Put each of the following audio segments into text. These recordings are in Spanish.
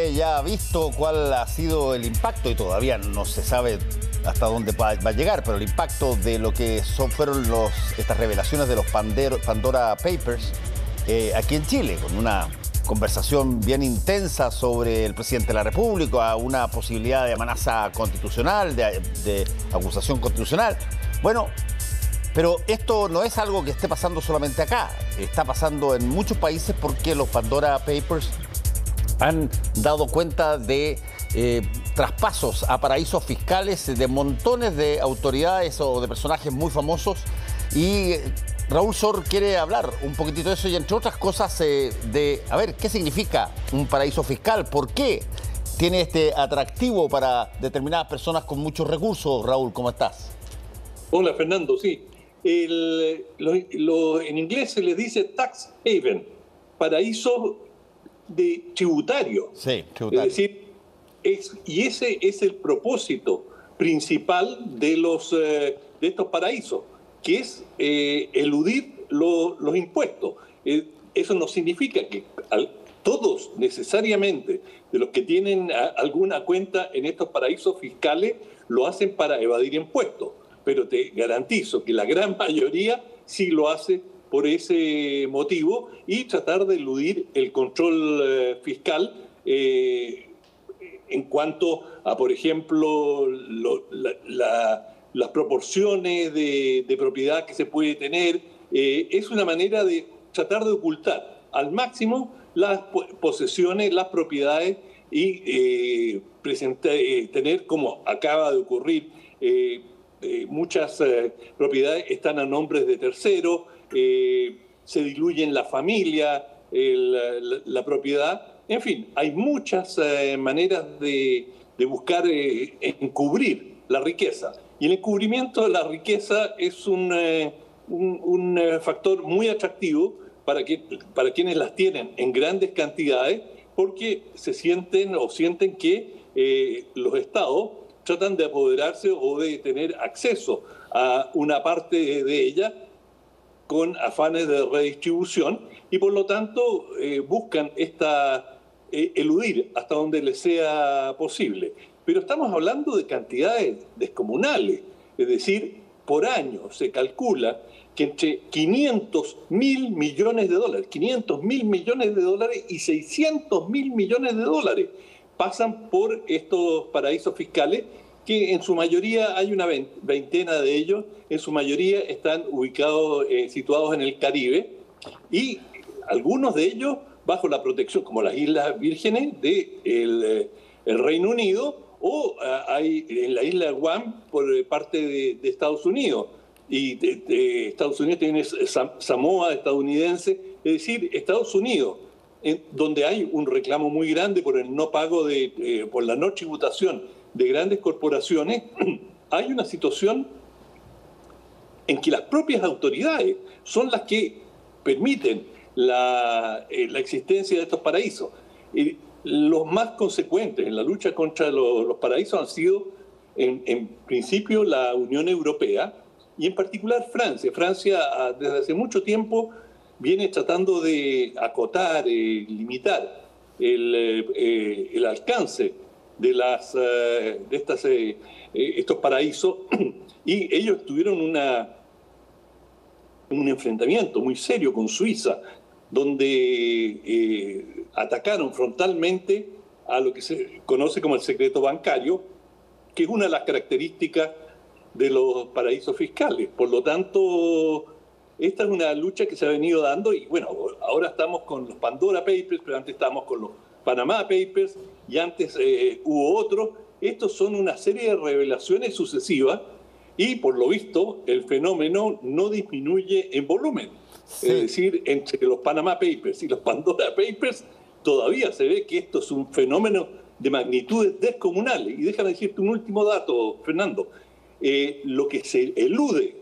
usted ya ha visto cuál ha sido el impacto, y todavía no se sabe hasta dónde va a llegar, pero el impacto de lo que fueron estas revelaciones de los Pandora Papers aquí en Chile, con una conversación bien intensa sobre el presidente de la República, una posibilidad de amenaza constitucional, de acusación constitucional. Bueno, pero esto no es algo que esté pasando solamente acá, está pasando en muchos países porque los Pandora Papers han dado cuenta de traspasos a paraísos fiscales de montones de autoridades o de personajes muy famosos. Y Raúl Sor quiere hablar un poquitito de eso y, entre otras cosas, a ver, ¿qué significa un paraíso fiscal? ¿Por qué tiene este atractivo para determinadas personas con muchos recursos? Raúl, ¿cómo estás? Hola, Fernando, sí. En inglés se le dice tax haven, paraíso tributario. Sí, tributario. Es decir, ese es el propósito principal de estos paraísos, que es eludir los impuestos. Eso no significa que todos necesariamente de los que tienen alguna cuenta en estos paraísos fiscales lo hacen para evadir impuestos, pero te garantizo que la gran mayoría sí lo hace por ese motivo y tratar de eludir el control fiscal en cuanto a, por ejemplo, las proporciones de propiedad que se puede tener. Es una manera de tratar de ocultar al máximo las posesiones, las propiedades y tener, como acaba de ocurrir, muchas propiedades están a nombres de terceros, se diluye en la familia la propiedad. En fin, hay muchas maneras de buscar encubrir la riqueza. Y el encubrimiento de la riqueza es un factor muy atractivo para quienes las tienen en grandes cantidades, porque sienten que los estados tratan de apoderarse o de tener acceso a una parte de ella con afanes de redistribución y por lo tanto buscan eludir hasta donde les sea posible. Pero estamos hablando de cantidades descomunales, es decir, por año se calcula que entre 500.000 millones de dólares, 500.000 millones de dólares y 600.000 millones de dólares pasan por estos paraísos fiscales, que en su mayoría hay una veintena de ellos, en su mayoría están ubicados, situados en el Caribe, y algunos de ellos bajo la protección, como las Islas Vírgenes del Reino Unido, o hay en la isla de Guam por parte de Estados Unidos. Y Estados Unidos tiene Samoa estadounidense, es decir, Estados Unidos, donde hay un reclamo muy grande por el no pago por la no tributación de grandes corporaciones, hay una situación en que las propias autoridades son las que permiten la existencia de estos paraísos. Los más consecuentes en la lucha contra los paraísos han sido, en principio, la Unión Europea y en particular Francia. Francia, desde hace mucho tiempo, viene tratando de acotar, limitar el alcance de estos paraísos, y ellos tuvieron un enfrentamiento muy serio con Suiza, donde atacaron frontalmente a lo que se conoce como el secreto bancario, que es una de las características de los paraísos fiscales. Por lo tanto, esta es una lucha que se ha venido dando y bueno, ahora estamos con los Pandora Papers, pero antes estábamos con los Panama Papers y antes hubo otros. Estos son una serie de revelaciones sucesivas y por lo visto el fenómeno no disminuye en volumen. Sí. Es decir, entre los Panama Papers y los Pandora Papers todavía se ve que esto es un fenómeno de magnitudes descomunales. Y déjame decirte un último dato, Fernando. Lo que se elude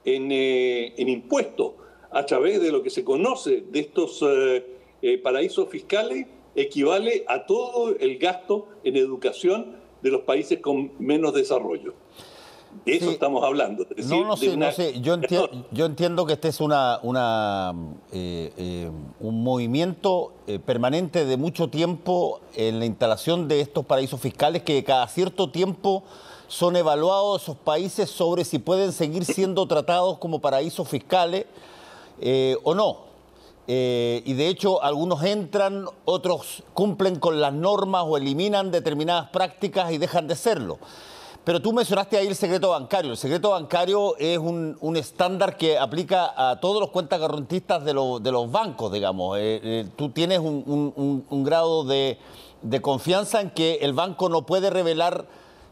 en impuestos a través de lo que se conoce de estos paraísos fiscales equivale a todo el gasto en educación de los países con menos desarrollo. De eso estamos hablando. Es decir, no sé. Yo entiendo que este es un movimiento permanente de mucho tiempo en la instalación de estos paraísos fiscales, que cada cierto tiempo son evaluados esos países sobre si pueden seguir siendo tratados como paraísos fiscales o no. Y de hecho algunos entran, otros cumplen con las normas o eliminan determinadas prácticas y dejan de serlo. Pero tú mencionaste ahí el secreto bancario. El secreto bancario es un estándar que aplica a todos los cuentacorrentistas de los bancos, digamos. Tú tienes un grado de confianza en que el banco no puede revelar,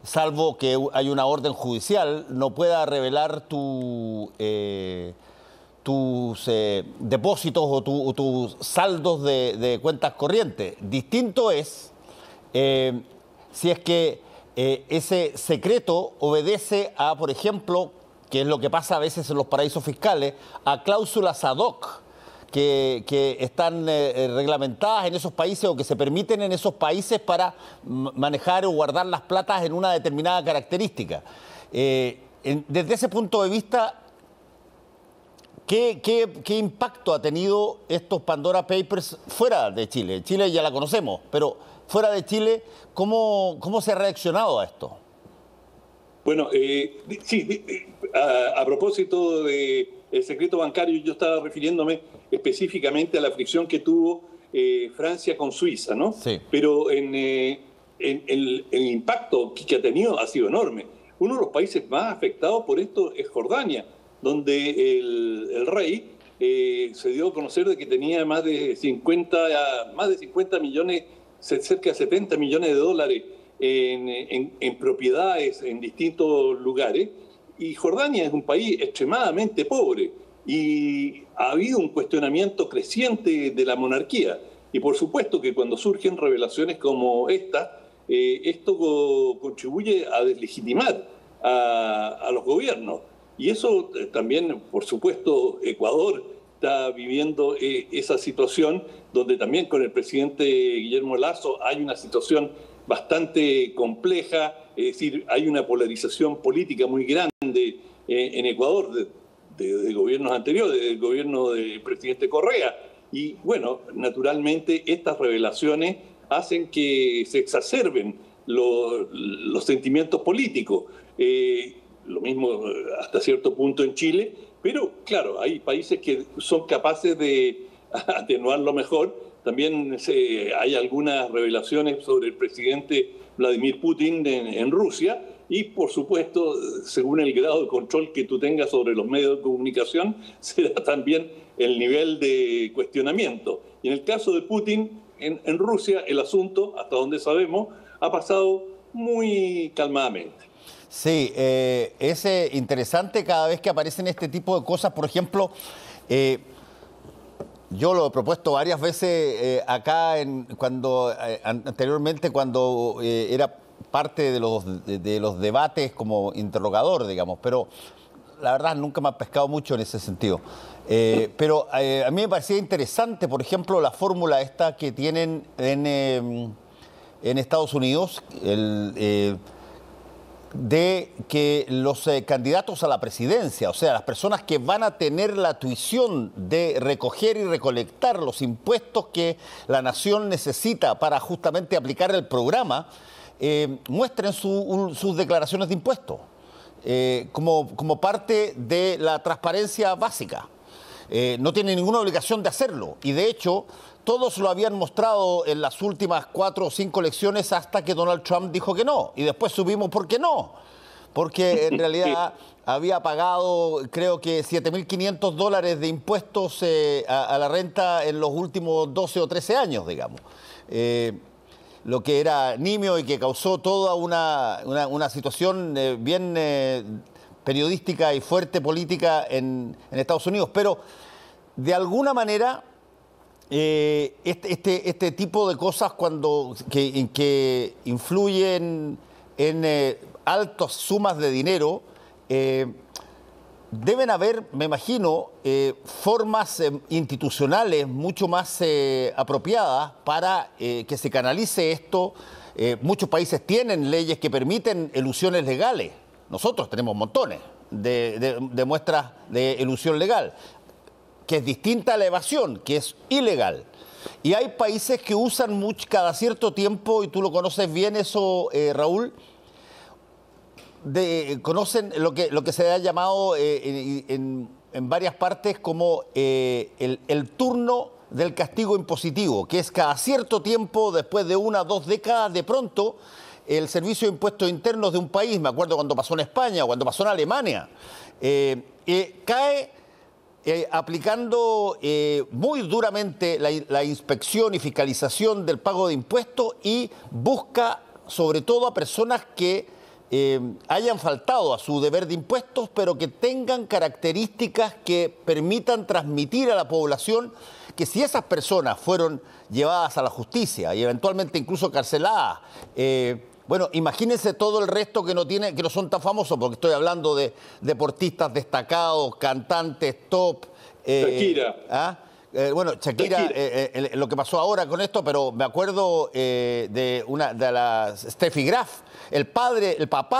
salvo que hay una orden judicial, no pueda revelar tus depósitos o tus saldos de cuentas corrientes. Distinto es si es que ese secreto obedece a, por ejemplo, que es lo que pasa a veces en los paraísos fiscales, a cláusulas ad hoc que están reglamentadas en esos países o que se permiten en esos países para manejar o guardar las platas en una determinada característica. Desde ese punto de vista, ¿qué impacto ha tenido estos Pandora Papers fuera de Chile? Chile ya la conocemos, pero fuera de Chile, ¿cómo se ha reaccionado a esto? Bueno, sí, a propósito del secreto bancario, yo estaba refiriéndome específicamente a la fricción que tuvo Francia con Suiza, ¿no? Sí. Pero el impacto que ha tenido ha sido enorme. Uno de los países más afectados por esto es Jordania, donde el rey se dio a conocer de que tenía más de 50 millones, cerca de 70 millones de dólares en propiedades en distintos lugares. Y Jordania es un país extremadamente pobre y ha habido un cuestionamiento creciente de la monarquía. Y por supuesto que cuando surgen revelaciones como esta, esto contribuye a deslegitimar a los gobiernos. Y eso también, por supuesto, Ecuador está viviendo esa situación, donde también con el presidente Guillermo Lasso hay una situación bastante compleja, es decir, hay una polarización política muy grande en Ecuador de gobiernos anteriores, del gobierno del presidente Correa. Y bueno, naturalmente estas revelaciones hacen que se exacerben los sentimientos políticos. Lo mismo hasta cierto punto en Chile, pero claro, hay países que son capaces de atenuarlo mejor. También hay algunas revelaciones sobre el presidente Vladimir Putin en Rusia y, por supuesto, según el grado de control que tú tengas sobre los medios de comunicación, será también el nivel de cuestionamiento. Y en el caso de Putin, en Rusia, el asunto, hasta donde sabemos, ha pasado muy calmadamente. Sí, es interesante cada vez que aparecen este tipo de cosas. Por ejemplo, yo lo he propuesto varias veces acá, anteriormente cuando era parte de los debates como interrogador, digamos, pero la verdad nunca me ha pescado mucho en ese sentido. Pero a mí me parecía interesante, por ejemplo, la fórmula esta que tienen en Estados Unidos, de que los candidatos a la presidencia, o sea, las personas que van a tener la tuición de recoger y recolectar los impuestos que la nación necesita para justamente aplicar el programa, muestren sus declaraciones de impuestos como parte de la transparencia básica. No tienen ninguna obligación de hacerlo y de hecho todos lo habían mostrado en las últimas 4 o 5 elecciones hasta que Donald Trump dijo que no. Y después supimos por qué no. Porque en realidad había pagado, creo que $7.500 de impuestos a la renta en los últimos 12 o 13 años, digamos. Lo que era nimio y que causó toda una situación bien periodística y fuerte política en Estados Unidos. Pero de alguna manera este tipo de cosas que influyen en altas sumas de dinero, deben haber, me imagino, formas institucionales mucho más apropiadas para que se canalice esto. Muchos países tienen leyes que permiten elusiones legales nosotros tenemos montones de muestras de elusión legal, que es distinta a la evasión, que es ilegal. Y hay países que usan cada cierto tiempo, y tú lo conoces bien eso, Raúl, conocen lo que se ha llamado en varias partes como el turno del castigo impositivo, que es cada cierto tiempo, después de 1 o 2 décadas, de pronto, el Servicio de Impuestos Internos de un país, me acuerdo cuando pasó en España o cuando pasó en Alemania, cae aplicando muy duramente la inspección y fiscalización del pago de impuestos y busca sobre todo a personas que hayan faltado a su deber de impuestos, pero que tengan características que permitan transmitir a la población que si esas personas fueron llevadas a la justicia y eventualmente incluso carceladas, bueno, imagínense todo el resto que no son tan famosos, porque estoy hablando de deportistas destacados, cantantes top. Shakira. Bueno, Shakira. Lo que pasó ahora con esto, pero me acuerdo de la Steffi Graf, el papá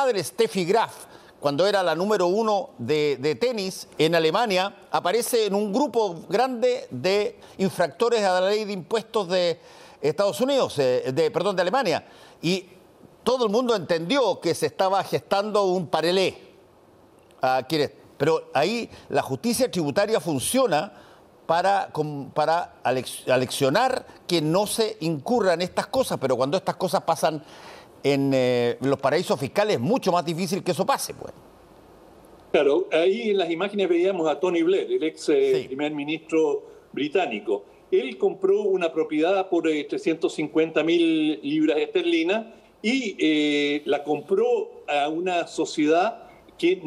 de Steffi Graf, cuando era la número 1 de tenis en Alemania, aparece en un grupo grande de infractores a la ley de impuestos de Estados Unidos, de Alemania. Y todo el mundo entendió que se estaba gestando un parelé. Pero ahí la justicia tributaria funciona para aleccionar que no se incurran estas cosas, pero cuando estas cosas pasan en los paraísos fiscales es mucho más difícil que eso pase, pues. Claro, ahí en las imágenes veíamos a Tony Blair, el ex primer ministro británico. Él compró una propiedad por 350.000 libras esterlinas y la compró a una sociedad que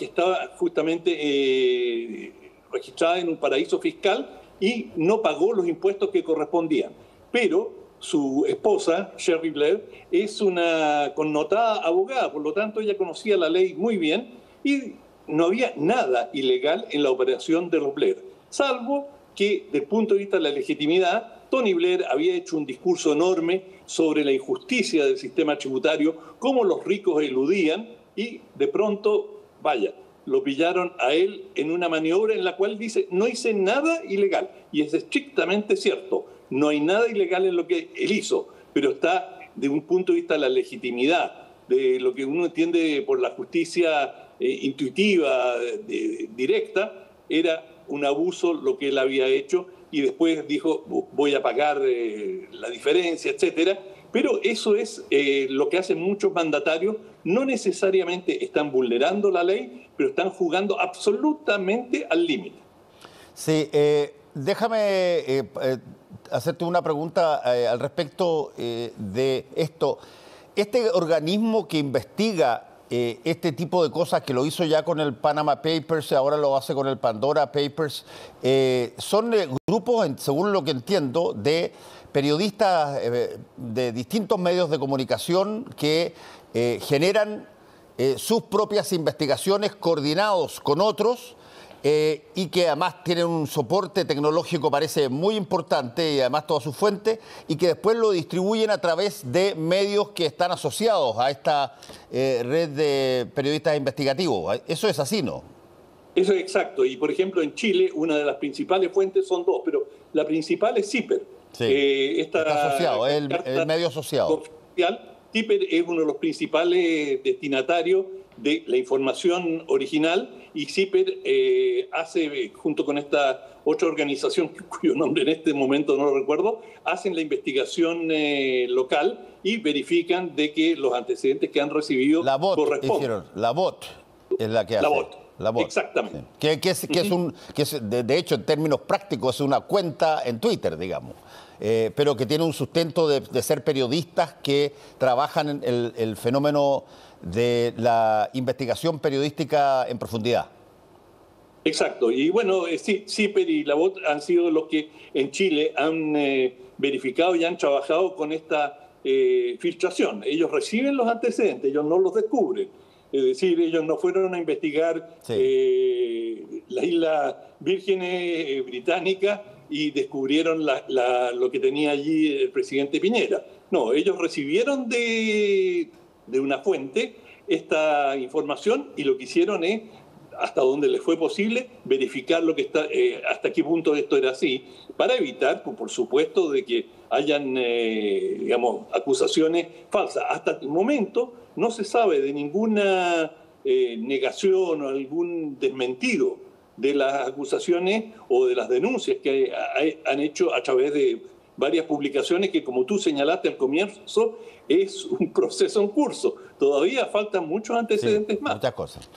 estaba justamente registrada en un paraíso fiscal y no pagó los impuestos que correspondían. Pero su esposa, Sherry Blair, es una connotada abogada, por lo tanto ella conocía la ley muy bien y no había nada ilegal en la operación de los Blair, salvo que, desde el punto de vista de la legitimidad, Tony Blair había hecho un discurso enorme sobre la injusticia del sistema tributario, cómo los ricos eludían, y de pronto, lo pillaron a él en una maniobra en la cual dice, no hice nada ilegal. Y es estrictamente cierto, no hay nada ilegal en lo que él hizo, pero está de un punto de vista de la legitimidad, de lo que uno entiende por la justicia intuitiva, directa, era un abuso lo que él había hecho y después dijo, voy a pagar la diferencia, etcétera. Pero eso es lo que hacen muchos mandatarios. No necesariamente están vulnerando la ley, pero están jugando absolutamente al límite. Sí, déjame hacerte una pregunta al respecto de esto. Este organismo que investiga este tipo de cosas, que lo hizo ya con el Panama Papers, ahora lo hace con el Pandora Papers, son grupos, según lo que entiendo, de periodistas de distintos medios de comunicación que generan sus propias investigaciones coordinados con otros y que además tienen un soporte tecnológico, parece muy importante, y además todas sus fuentes, y que después lo distribuyen a través de medios que están asociados a esta red de periodistas investigativos. Eso es así, ¿no? Eso es exacto. Y, por ejemplo, en Chile, una de las principales fuentes son dos, pero la principal es CIPER. Sí, está asociado, es el medio asociado. CIPER es uno de los principales destinatarios de la información original y CIPER hace, junto con esta otra organización cuyo nombre en este momento no lo recuerdo, hacen la investigación local y verifican de que los antecedentes que han recibido corresponden. La BOT es la que hace. La BOT. Exactamente. Sí. De hecho, en términos prácticos, es una cuenta en Twitter, digamos. Pero que tiene un sustento de ser periodistas que trabajan en el fenómeno de la investigación periodística en profundidad. Exacto. Y bueno, CIPER y la BOT han sido los que en Chile han verificado y han trabajado con esta filtración. Ellos reciben los antecedentes, ellos no los descubren. Es decir, ellos no fueron a investigar las Islas Vírgenes británicas y descubrieron lo que tenía allí el presidente Piñera. No, ellos recibieron de una fuente esta información y lo que hicieron es, hasta donde les fue posible, verificar lo que está, hasta qué punto esto era así, para evitar, por supuesto, de que hayan, digamos, acusaciones falsas. Hasta el momento no se sabe de ninguna negación o algún desmentido de las acusaciones o de las denuncias que han hecho a través de varias publicaciones que, como tú señalaste al comienzo, es un proceso en curso. Todavía faltan muchos antecedentes más. Muchas cosas.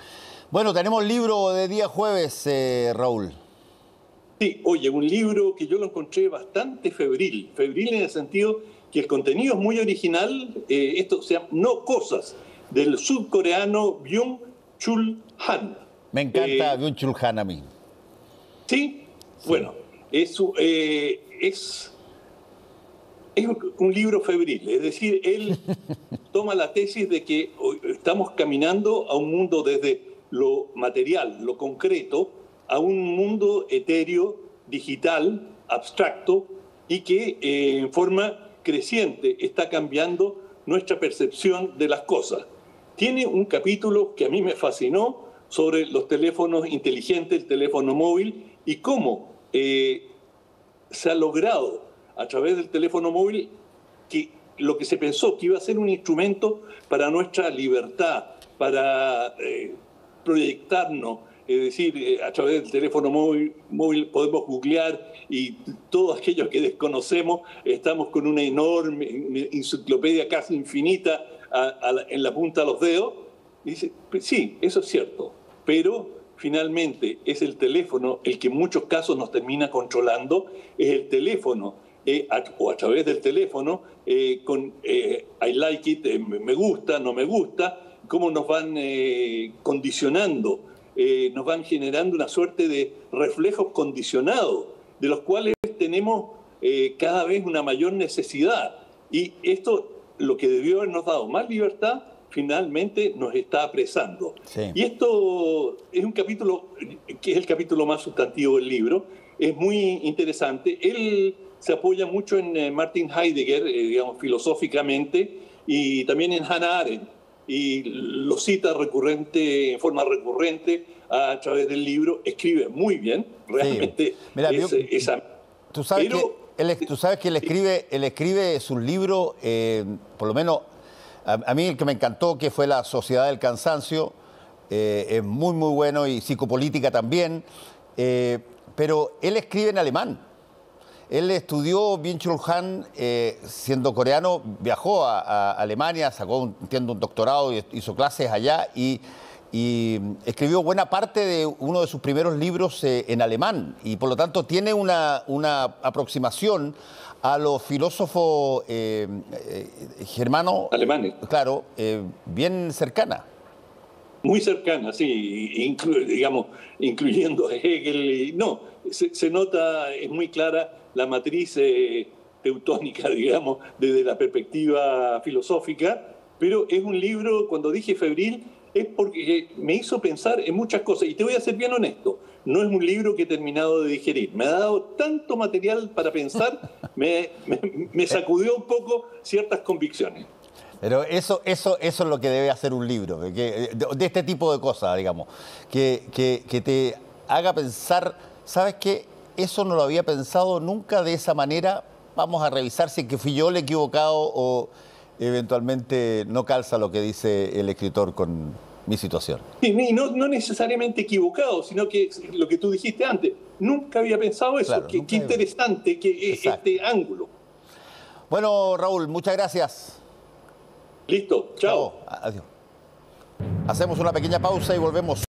Bueno, tenemos libro de día jueves, Raúl. Sí, oye, un libro que yo lo encontré bastante febril en el sentido que el contenido es muy original, esto se llama No Cosas, del sudcoreano Byung-Chul Han. Me encanta Byung-Chul Han a mí. ¿Sí? Bueno, es un libro febril, es decir, él toma la tesis de que estamos caminando a un mundo desde lo material, lo concreto, a un mundo etéreo, digital, abstracto, y que en forma creciente está cambiando nuestra percepción de las cosas. Tiene un capítulo que a mí me fascinó sobre los teléfonos inteligentes, el teléfono móvil, y cómo se ha logrado a través del teléfono móvil que lo que se pensó que iba a ser un instrumento para nuestra libertad, para proyectarnos, es decir, a través del teléfono móvil podemos googlear y todos aquellos que desconocemos estamos con una enorme enciclopedia casi infinita en la punta de los dedos. Y dice, sí, eso es cierto, pero finalmente es el teléfono el que en muchos casos nos termina controlando, es el teléfono o a través del teléfono con I like it, me gusta, no me gusta, cómo nos van condicionando, nos van generando una suerte de reflejos condicionados, de los cuales tenemos cada vez una mayor necesidad. Y esto, lo que debió habernos dado más libertad, finalmente nos está apresando. Sí. Y esto es un capítulo, que es el capítulo más sustantivo del libro, es muy interesante. Él se apoya mucho en Martin Heidegger, digamos, filosóficamente, y también en Hannah Arendt, y lo cita en forma recurrente a través del libro. Escribe muy bien, realmente. Sí. Mira, tú sabes que él escribe sus libros, por lo menos a mí el que me encantó, que fue La Sociedad del Cansancio, es muy, muy bueno, y Psicopolítica también, pero él escribe en alemán. Él estudió, Byung-Chul Han, siendo coreano, viajó a Alemania, sacó, entiendo, un doctorado y hizo clases allá y escribió buena parte de uno de sus primeros libros en alemán, y por lo tanto tiene una aproximación a los filósofos germanos, alemanes, claro, bien cercana. Muy cercana, sí, digamos, incluyendo a Hegel. Se nota, es muy clara la matriz teutónica, digamos, desde la perspectiva filosófica, pero es un libro, cuando dije febril, es porque me hizo pensar en muchas cosas. Y te voy a ser bien honesto, no es un libro que he terminado de digerir. Me ha dado tanto material para pensar, me sacudió un poco ciertas convicciones. Pero eso es lo que debe hacer un libro, de este tipo de cosas, digamos, que te haga pensar, ¿sabes qué? Eso no lo había pensado nunca de esa manera. Vamos a revisar si es que fui yo el equivocado o eventualmente no calza lo que dice el escritor con mi situación. Sí, no necesariamente equivocado, sino que lo que tú dijiste antes, nunca había pensado eso. Claro, qué interesante que es este ángulo. Bueno, Raúl, muchas gracias. Listo, chao. Adiós. Hacemos una pequeña pausa y volvemos.